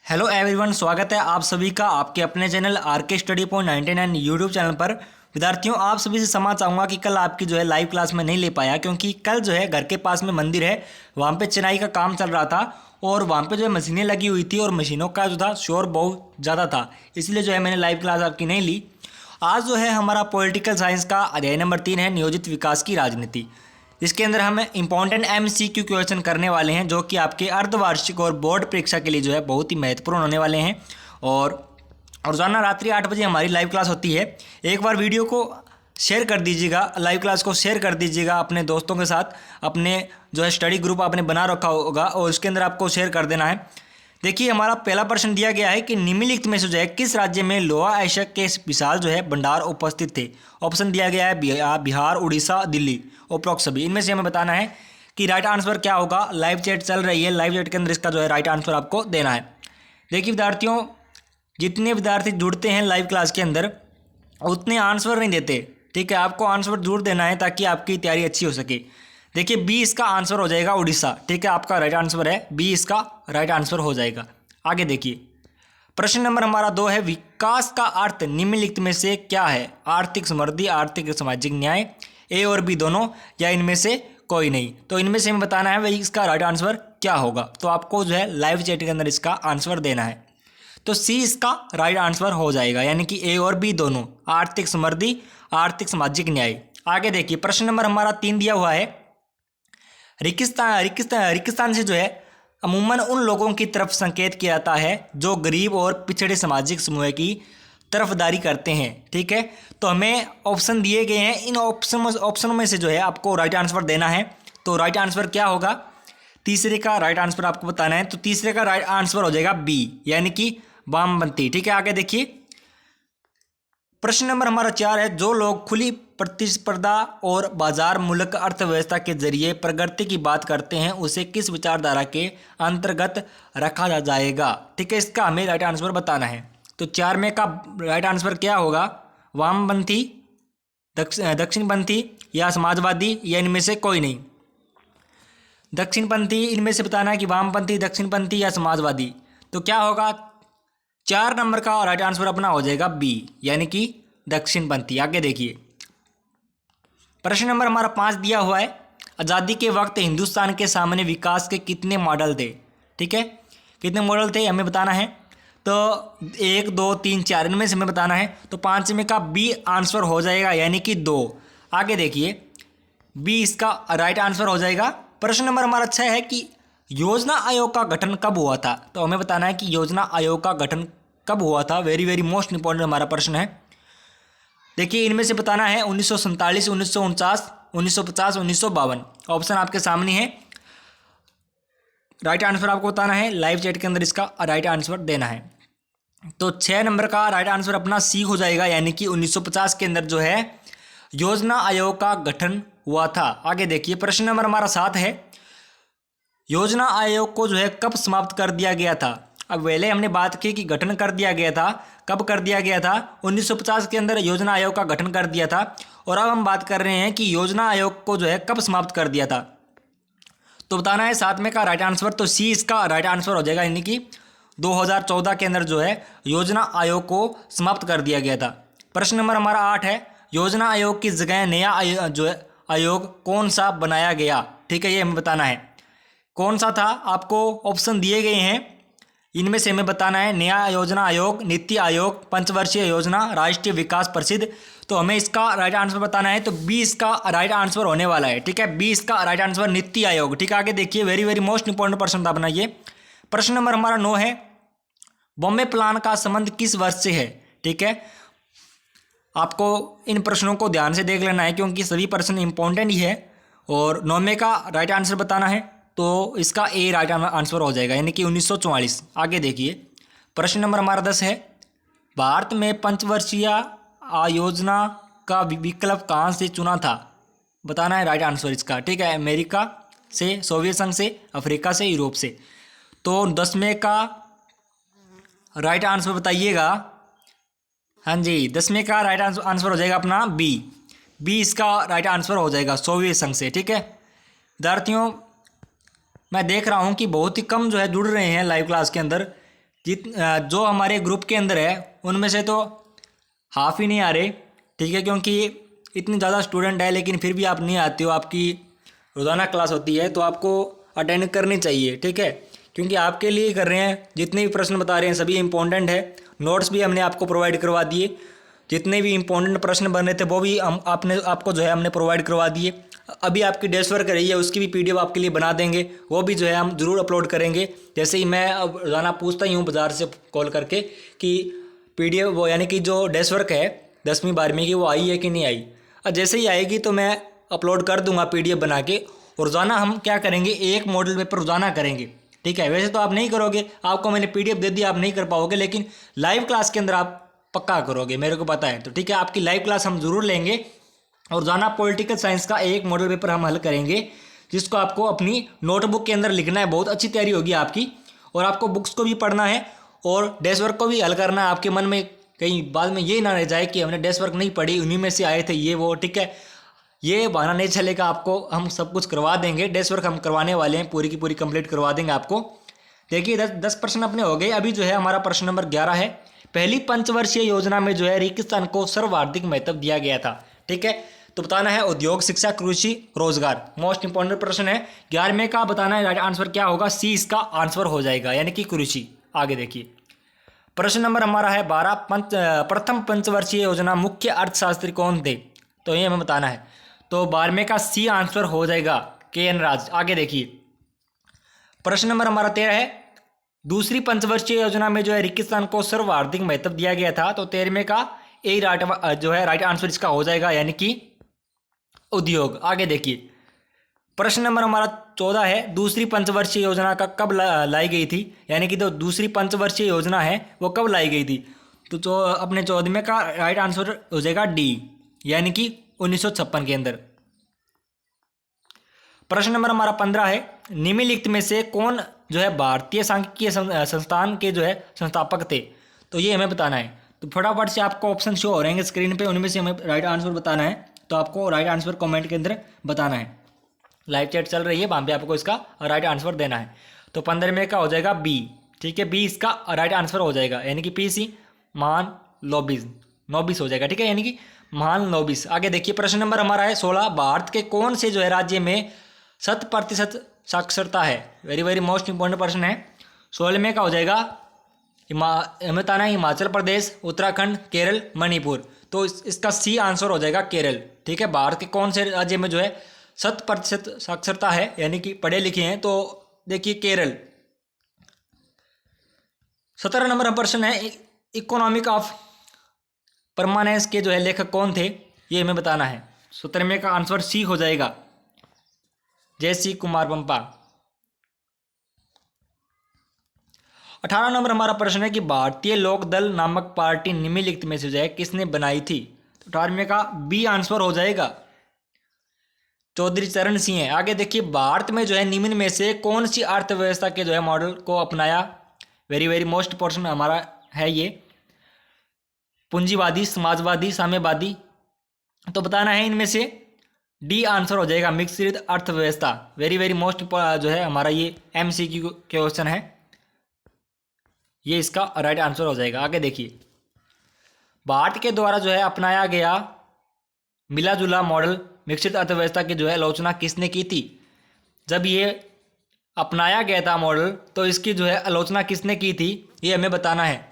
Hello everyone, स्वागत है आप सभी का आपके अपने channel RK study point 99 YouTube channel पर। विद्यार्थियों, आप सभी से क्षमा चाहूँगा कि कल आपकी जो है लाइव क्लास में नहीं ले पाया, क्योंकि कल जो है घर के पास में मंदिर है, वहाँ पे चिनाई का काम चल रहा था और वहाँ पे जो है मशीनें लगी हुई थी और मशीनों का जो था शोर बहुत ज़्यादा था, इसलिए जो है मैंने लाइव क्लास आपकी नहीं ली। आज जो है हमारा पॉलिटिकल साइंस का अध्याय नंबर 3 है, नियोजित विकास की राजनीति। इसके अंदर हम इंपॉर्टेंट MCQ क्वेश्चन करने वाले हैं, जो कि आपके अर्धवार्षिक और बोर्ड परीक्षा के लिए जो है बहुत ही महत्वपूर्ण होने वाले हैं। और रोजाना रात्रि 8 बजे हमारी लाइव क्लास होती है। एक बार वीडियो को शेयर कर दीजिएगा, लाइव क्लास को शेयर कर दीजिएगा अपने दोस्तों के साथ। अपने जो है स्टडी ग्रुप आपने बना रखा होगा और उसके अंदर आपको शेयर कर देना है। देखिए, हमारा पहला प्रश्न दिया गया है कि निम्नलिखित में से जो है किस राज्य में लोहा अयस्क के विशाल जो है भंडार उपस्थित थे। ऑप्शन दिया गया है बिहार, उड़ीसा, दिल्ली, उपरोक्त सभी। इनमें से हमें बताना है कि राइट आंसर क्या होगा। लाइव चैट चल रही है, लाइव चैट के अंदर इसका जो है राइट आंसर आपको देना है। देखिए विद्यार्थियों, जितने विद्यार्थी जुड़ते हैं लाइव क्लास के अंदर उतने आंसर नहीं देते, ठीक है। आपको आंसर जरूर देना है ताकि आपकी तैयारी अच्छी हो सके। देखिए, बी इसका आंसर हो जाएगा उड़ीसा, ठीक है। आपका राइट आंसर है बी, इसका राइट आंसर हो जाएगा। आगे देखिए, प्रश्न नंबर हमारा 2 है, विकास का अर्थ निम्नलिखित में से क्या है। आर्थिक समृद्धि, आर्थिक सामाजिक न्याय, ए और बी दोनों, या इनमें से कोई नहीं। तो इनमें से हमें बताना है भाई इसका राइट आंसर क्या होगा। तो आपको जो है लाइव चैट के अंदर इसका आंसर देना है। तो सी इसका राइट आंसर हो जाएगा, यानी कि ए और बी दोनों, आर्थिक समृद्धि, आर्थिक सामाजिक न्याय। आगे देखिए, प्रश्न नंबर हमारा 3 दिया हुआ है, रेगिस्तान से जो है अमूमन उन लोगों की तरफ संकेत किया जाता है जो गरीब और पिछड़े सामाजिक समूह की तरफदारी करते हैं, ठीक है। तो हमें ऑप्शन दिए गए हैं, इन ऑप्शनों में से जो है आपको राइट आंसर देना है। तो राइट आंसर क्या होगा, तीसरे का राइट आंसर आपको बताना है। तो तीसरे का राइट आंसर हो जाएगा बी, यानी कि वामपंथी, ठीक है। आगे देखिए, प्रश्न नंबर हमारा 4 है, जो लोग खुली प्रतिस्पर्धा और बाजार मूलक अर्थव्यवस्था के जरिए प्रगति की बात करते हैं उसे किस विचारधारा के अंतर्गत रखा जाएगा, ठीक है। इसका हमें राइट आंसर बताना है। तो 4 में का राइट आंसर क्या होगा, वामपंथी, दक्षिणपंथी या समाजवादी, या इनमें से कोई नहीं। दक्षिणपंथी, इनमें से बताना है कि वामपंथी, दक्षिणपंथी या समाजवादी। तो क्या होगा, 4 नंबर का राइट आंसर अपना हो जाएगा बी, यानी कि दक्षिणपंथी। आगे देखिए, प्रश्न नंबर हमारा 5 दिया हुआ है, आज़ादी के वक्त हिंदुस्तान के सामने विकास के कितने मॉडल थे, ठीक है। कितने मॉडल थे हमें बताना है। तो 1, 2, 3, 4, इनमें से हमें बताना है। तो 5 में का बी आंसर हो जाएगा, यानी कि 2। आगे देखिए, बी इसका राइट आंसर हो जाएगा। प्रश्न नंबर हमारा 6 है कि योजना आयोग का गठन कब हुआ था। तो हमें बताना है कि योजना आयोग का गठन कब हुआ था। वेरी वेरी मोस्ट इंपॉर्टेंट हमारा प्रश्न है। देखिए, इनमें से बताना है 1947, 1949, 1950, 1952। ऑप्शन आपके सामने है, राइट आंसर आपको बताना है। लाइव चैट के अंदर इसका राइट आंसर देना है। तो 6 नंबर का राइट आंसर अपना सी हो जाएगा, यानी कि 1950 के अंदर जो है योजना आयोग का गठन हुआ था। आगे देखिए, प्रश्न नंबर हमारा 7 है, योजना आयोग को जो है कब समाप्त कर दिया गया था। अब पहले हमने बात की कि गठन कर दिया गया था, कब कर दिया गया था, 1950 के अंदर योजना आयोग का गठन कर दिया था। और अब हम बात कर रहे हैं कि योजना आयोग को जो है कब समाप्त कर दिया था। तो बताना है 7 में का राइट आंसर। तो सी इसका राइट आंसर हो जाएगा, यानी कि 2014 के अंदर जो है योजना आयोग को समाप्त कर दिया गया था। प्रश्न नंबर हमारा 8 है, योजना आयोग की जगह नया जो है आयोग कौन सा बनाया गया, ठीक है। ये हमें बताना है कौन सा था। आपको ऑप्शन दिए गए हैं, इनमें से हमें बताना है नया योजना आयोग, नीति आयोग, पंचवर्षीय योजना, राष्ट्रीय विकास परिषद। तो हमें इसका राइट आंसर बताना है। तो बी इसका राइट आंसर होने वाला है, ठीक है। बी इसका राइट आंसर नीति आयोग, ठीक है। आगे देखिए, वेरी वेरी मोस्ट इंपॉर्टेंट प्रश्न था अपना ये। प्रश्न नंबर हमारा 9 है, बॉम्बे प्लान का संबंध किस वर्ष से है, ठीक है। आपको इन प्रश्नों को ध्यान से देख लेना है, क्योंकि सभी प्रश्न इंपॉर्टेंट ही है। और 9 में का राइट आंसर बताना है। तो इसका ए राइट आंसर हो जाएगा, यानी कि 1944। आगे देखिए, प्रश्न नंबर हमारा 10 है, भारत में पंचवर्षीय आयोजना का विकल्प कहाँ से चुना था। बताना है राइट आंसर इसका, ठीक है। अमेरिका से, सोवियत संघ से, अफ्रीका से, यूरोप से। तो 10 में का राइट आंसर बताइएगा। हाँ जी, 10 में का राइट आंसर हो जाएगा अपना बी। बी इसका राइट आंसर हो जाएगा, सोवियत संघ से, ठीक है। विद्यार्थियों, मैं देख रहा हूँ कि बहुत ही कम जो है जुड़ रहे हैं लाइव क्लास के अंदर, जो हमारे ग्रुप के अंदर है उनमें से तो हाफ ही नहीं आ रहे, ठीक है, क्योंकि इतने ज़्यादा स्टूडेंट है लेकिन फिर भी आप नहीं आते हो। आपकी रोज़ाना क्लास होती है तो आपको अटेंड करनी चाहिए, ठीक है, क्योंकि आपके लिए कर रहे हैं। जितने भी प्रश्न बता रहे हैं सभी इंपॉर्टेंट है। नोट्स भी हमने आपको प्रोवाइड करवा दिए, जितने भी इंपॉर्टेंट प्रश्न बन रहे थे वो भी आपको जो है हमने प्रोवाइड करवा दिए। अभी आपकी डेस्क वर्क रही है उसकी भी पीडीएफ आपके लिए बना देंगे, वो भी जो है हम ज़रूर अपलोड करेंगे। जैसे ही मैं अब रोज़ाना पूछता ही हूँ बाज़ार से कॉल करके कि पीडीएफ वो यानी कि जो डेस्क वर्क है 10वीं 12वीं की वो आई है कि नहीं आई। और जैसे ही आएगी तो मैं अपलोड कर दूंगा पीडीएफ बना के। और रोज़ाना हम क्या करेंगे, एक मॉडल पेपर रोज़ाना करेंगे, ठीक है। वैसे तो आप नहीं करोगे, आपको मैंने पीडीएफ दे दी, आप नहीं कर पाओगे, लेकिन लाइव क्लास के अंदर आप पक्का करोगे, मेरे को पता है। तो ठीक है, आपकी लाइव क्लास हम ज़रूर लेंगे। और रोज़ाना पॉलिटिकल साइंस का एक मॉडल पेपर हम हल करेंगे, जिसको आपको अपनी नोटबुक के अंदर लिखना है। बहुत अच्छी तैयारी होगी आपकी, और आपको बुक्स को भी पढ़ना है और डेस्क वर्क को भी हल करना है। आपके मन में कहीं बाद में ये ना रह जाए कि हमने डेस्क वर्क नहीं पढ़ी, उन्हीं में से आए थे ये वो, ठीक है, ये बहाना नहीं चलेगा। आपको हम सब कुछ करवा देंगे, डेस्क वर्क हम करवाने वाले हैं, पूरी की पूरी कंप्लीट करवा देंगे आपको। देखिए 10 प्रश्न अपने हो गए। अभी जो है हमारा प्रश्न नंबर 11 है। पहली पंचवर्षीय योजना में जो है रेगिस्तान को सर्वाधिक महत्व दिया गया था, ठीक है। तो बताना है उद्योग, शिक्षा, कृषि, रोजगार। मोस्ट इंपॉर्टेंट प्रश्न है। 11वें का बताना है राइट आंसर क्या होगा, सी इसका आंसर हो जाएगा, यानी कि कृषि। आगे देखिए प्रश्न नंबर हमारा है 12। प्रथम पंचवर्षीय योजना मुख्य अर्थशास्त्री कौन थे, तो ये हमें बताना है। तो 12वें का सी आंसर हो जाएगा KN राज। आगे देखिए प्रश्न नंबर हमारा 13 है। दूसरी पंचवर्षीय योजना में जो है रेगिस्तान को सर्वाधिक महत्व दिया गया था, तो 13वें का ए जो है राइट आंसर इसका हो जाएगा, यानी कि उद्योग। आगे देखिए प्रश्न नंबर हमारा 14 है। दूसरी पंचवर्षीय योजना का कब लाई गई थी, यानी कि जो दूसरी पंचवर्षीय योजना है वो कब लाई गई थी, तो जो अपने 14वें का राइट आंसर हो जाएगा डी, यानी कि 1956 के अंदर। प्रश्न नंबर हमारा 15 है। निम्नलिखित में से कौन जो है भारतीय सांख्यिकीय संस्थान के जो है संस्थापक थे, तो ये हमें बताना है। तो फटाफट से आपको ऑप्शन शो हो रहेंगे स्क्रीन पे, उनमें से हमें राइट आंसर बताना है। तो आपको राइट आंसर कमेंट के अंदर बताना है। लाइव चैट चल रही है, वहाँ पे आपको इसका राइट आंसर देना है। तो 15वें का हो जाएगा बी, ठीक है, बी इसका राइट आंसर हो जाएगा, यानी कि PC महान नोबिस हो जाएगा, ठीक है, यानी कि महान नोबिस। आगे देखिए प्रश्न नंबर हमारा है 16। भारत के कौन से जो है राज्य में 100% साक्षरता है, वेरी वेरी मोस्ट इंपॉर्टेंट प्रश्न है। 16वें का हो जाएगा हमें बताना है हिमाचल प्रदेश, उत्तराखंड, केरल, मणिपुर। तो इसका सी आंसर हो जाएगा केरल, ठीक है। भारत के कौन से राज्य में जो है 100% साक्षरता है, यानी कि पढ़े लिखे हैं, तो देखिए केरल। 17 नंबर प्रश्न है। इकोनॉमिक ऑफ परमानेंस के जो है लेखक कौन थे, ये हमें बताना है। 17वें का आंसर सी हो जाएगा, JC कुमार पंपा। 18 नंबर हमारा प्रश्न है कि भारतीय लोक दल नामक पार्टी निम्नलिखित में से जो है किसने बनाई थी, तो 18वें का बी आंसर हो जाएगा, चौधरी चरण सिंह है। आगे देखिए भारत में जो है निम्न में से कौन सी अर्थव्यवस्था के जो है मॉडल को अपनाया, वेरी वेरी मोस्ट प्रश्न हमारा है ये। पूंजीवादी, समाजवादी, साम्यवादी। तो बताना है इनमें से डी आंसर हो जाएगा, मिश्रित अर्थव्यवस्था। वेरी वेरी मोस्ट जो है हमारा ये MCQ क्वेश्चन है, ये इसका राइट आंसर हो जाएगा। आगे देखिए भारत के द्वारा जो है अपनाया गया मिला जुला मॉडल मिश्रित अर्थव्यवस्था की जो है आलोचना किसने की थी। जब ये अपनाया गया था मॉडल, तो इसकी जो है आलोचना किसने की थी, ये हमें बताना है।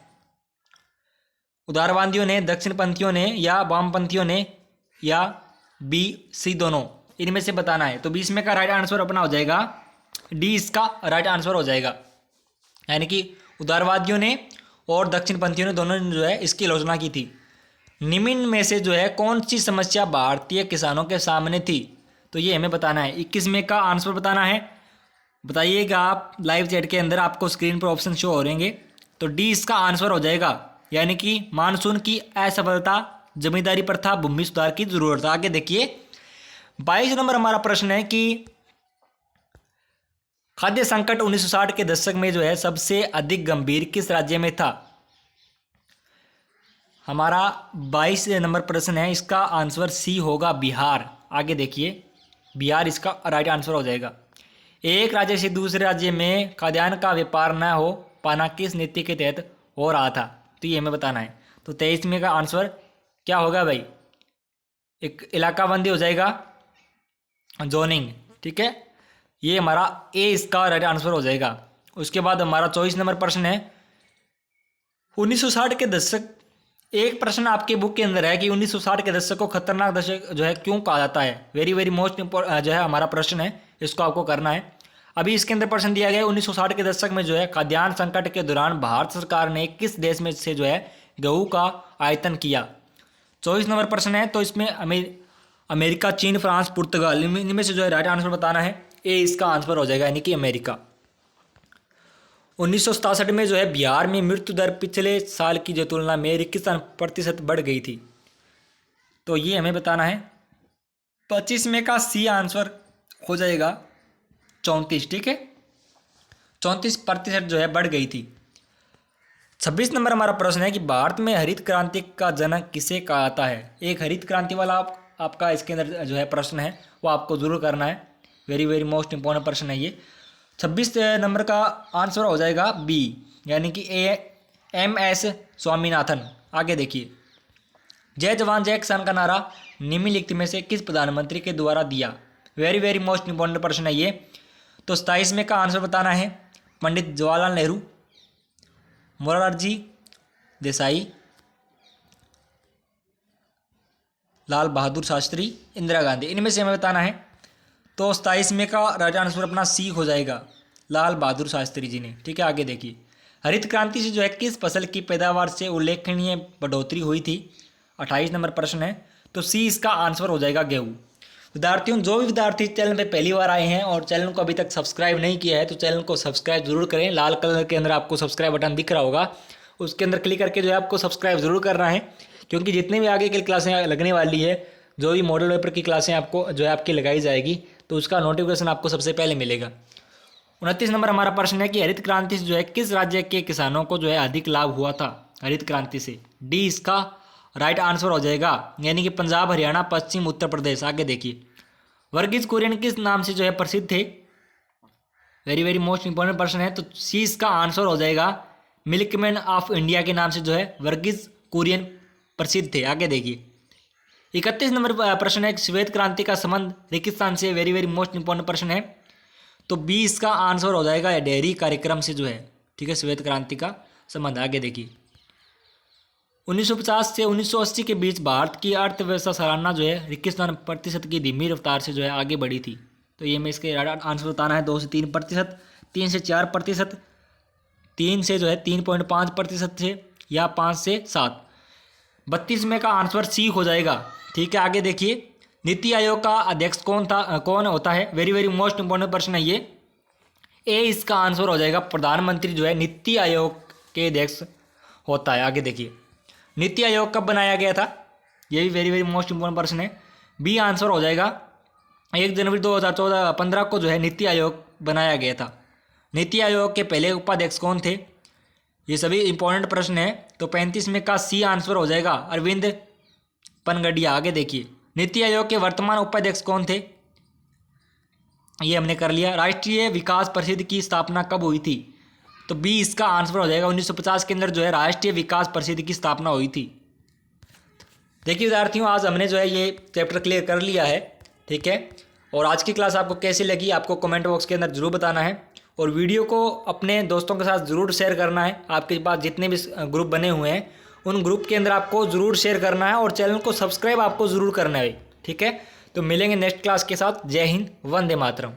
उदारवादियों ने, दक्षिणपंथियों ने, या वामपंथियों ने, या B, C दोनों, इनमें से बताना है। तो 20 में का राइट आंसर अपना हो जाएगा डी, इसका राइट आंसर हो जाएगा, यानी कि उदारवादियों ने और दक्षिणपंथियों ने दोनों ने जो है इसकी आलोचना की थी। निम्न में से जो है कौन सी समस्या भारतीय किसानों के सामने थी, तो ये हमें बताना है। 21 का आंसर बताना है, बताइएगा आप लाइव चैट के अंदर, आपको स्क्रीन पर ऑप्शन शो हो रहेंगे। तो डी इसका आंसर हो जाएगा, यानी कि मानसून की असफलता, जमींदारी प्रथा, भूमि सुधार की जरूरत। आगे देखिए 22 नंबर हमारा प्रश्न है कि खाद्य संकट 1960 के दशक में जो है सबसे अधिक गंभीर किस राज्य में था। हमारा 22 नंबर प्रश्न है, इसका आंसर सी होगा बिहार। आगे देखिए बिहार इसका राइट आंसर हो जाएगा। एक राज्य से दूसरे राज्य में खाद्यान्न का व्यापार न हो पाना किस नीति के तहत हो रहा था? तो ये हमें बताना है। तो 23 में का आंसर क्या होगा भाई? एक इलाकाबंदी हो जाएगा, जोनिंग, ठीक है। ये हमारा ए इसका राइट आंसर हो जाएगा। उसके बाद हमारा 24 नंबर प्रश्न है 1960 के दशक। एक प्रश्न आपके बुक के अंदर है कि 1960 के दशक को खतरनाक दशक जो है क्यों कहा जाता है? वेरी वेरी मोस्ट जो है हमारा प्रश्न है, इसको आपको करना है। अभी इसके अंदर प्रश्न दिया गया है 1960 के दशक में जो है खाद्यान्न संकट के दौरान भारत सरकार ने किस देश में से जो है गेहूं का आयातन किया? 24 नंबर प्रश्न है। तो इसमें अमेरिका, चीन, फ्रांस, पुर्तगाल, इनमें से जो है राइट आंसर बताना है। ए इसका आंसर हो जाएगा, यानी कि अमेरिका। 1967 में जो है बिहार में मृत्यु दर पिछले साल की जो तुलना में 21% बढ़ गई थी। तो ये हमें बताना है। 25 में का सी आंसर हो जाएगा 34, ठीक है। 34% जो है बढ़ गई थी। 26 नंबर हमारा प्रश्न है कि भारत में हरित क्रांति का जनक किसे कहा जाता है? एक हरित क्रांति वाला आपका इसके अंदर जो है प्रश्न है, वो आपको जरूर करना है। वेरी वेरी मोस्ट इंपॉर्टेंट प्रश्न है ये। 26 नंबर का आंसर हो जाएगा बी, यानी कि MS स्वामीनाथन। आगे देखिए, जय जवान जय किसान का नारा निम्नलिखित में से किस प्रधानमंत्री के द्वारा दिया? वेरी वेरी मोस्ट इंपॉर्टेंट प्रश्न है ये। तो 27 में का आंसर बताना है पंडित जवाहरलाल नेहरू, मोरारजी देसाई, लाल बहादुर शास्त्री, इंदिरा गांधी, इनमें से हमें बताना है। तो 27 में का राइट आंसर अपना सी हो जाएगा, लाल बहादुर शास्त्री जी ने, ठीक है। आगे देखिए, हरित क्रांति से जो है किस फसल की पैदावार से उल्लेखनीय बढ़ोतरी हुई थी? 28 नंबर प्रश्न है। तो सी इसका आंसर हो जाएगा गेहूँ। विद्यार्थियों, जो भी विद्यार्थी चैनल पे पहली बार आए हैं और चैनल को अभी तक सब्सक्राइब नहीं किया है तो चैनल को सब्सक्राइब जरूर करें। लाल कलर के अंदर आपको सब्सक्राइब बटन दिख रहा होगा, उसके अंदर क्लिक करके जो है आपको सब्सक्राइब जरूर करना है, क्योंकि जितनी भी आगे की क्लासें लगने वाली है, जो भी मॉडल पेपर की क्लासें आपको जो है आपकी लगाई जाएगी, तो उसका नोटिफिकेशन आपको सबसे पहले मिलेगा। 29 नंबर हमारा प्रश्न है कि हरित क्रांति से जो है किस राज्य के किसानों को जो है अधिक लाभ हुआ था? हरित क्रांति से डी इसका राइट आंसर हो जाएगा, यानी कि पंजाब, हरियाणा, पश्चिम उत्तर प्रदेश। आगे देखिए, वर्गीज कुरियन किस नाम से जो है प्रसिद्ध थे? वेरी वेरी मोस्ट इंपॉर्टेंट प्रश्न है। तो सी इसका आंसर हो जाएगा मिल्कमैन ऑफ इंडिया के नाम से जो है वर्गीज कुरियन प्रसिद्ध थे। आगे देखिए, 31 नंबर प्रश्न है श्वेत क्रांति का संबंध रेगिस्तान से। वेरी वेरी मोस्ट इंपॉर्टेंट प्रश्न है। तो बी इसका आंसर हो जाएगा डेयरी कार्यक्रम से जो है, ठीक है, श्वेत क्रांति का संबंध। आगे देखिए, 1950 से 1980 के बीच भारत की अर्थव्यवस्था सालाना जो है 21% की धीमी रफ्तार से जो है आगे बढ़ी थी। तो ये मैं इसके आंसर बताना है 2 से 3%, 3 से 4%, 3 से जो है 3.5% से, या 5 से 7। 32 में का आंसर सी हो जाएगा, ठीक है। आगे देखिए, नीति आयोग का अध्यक्ष कौन होता है? वेरी वेरी मोस्ट इंपॉर्टेंट प्रश्न है ये। ए इसका आंसर हो जाएगा प्रधानमंत्री जो है नीति आयोग के अध्यक्ष होता है। आगे देखिए, नीति आयोग कब बनाया गया था? ये भी वेरी वेरी मोस्ट इंपॉर्टेंट प्रश्न है। बी आंसर हो जाएगा 1 जनवरी 2015 को जो है नीति आयोग बनाया गया था। नीति आयोग के पहले उपाध्यक्ष कौन थे? ये सभी इंपॉर्टेंट प्रश्न है। तो 35 में का सी आंसर हो जाएगा अरविंद पनगडिया। आगे देखिए, नीति आयोग के वर्तमान उपाध्यक्ष कौन थे? ये हमने कर लिया। राष्ट्रीय विकास परिषद की स्थापना कब हुई थी? तो बी इसका आंसर हो जाएगा 1950 के अंदर जो है राष्ट्रीय विकास परिषद की स्थापना हुई थी। देखिए विद्यार्थियों, आज हमने जो है ये चैप्टर क्लियर कर लिया है, ठीक है। और आज की क्लास आपको कैसी लगी आपको कमेंट बॉक्स के अंदर जरूर बताना है, और वीडियो को अपने दोस्तों के साथ ज़रूर शेयर करना है। आपके पास जितने भी ग्रुप बने हुए हैं उन ग्रुप के अंदर आपको ज़रूर शेयर करना है, और चैनल को सब्सक्राइब आपको ज़रूर करना है, ठीक है। तो मिलेंगे नेक्स्ट क्लास के साथ। जय हिंद, वंदे मातरम।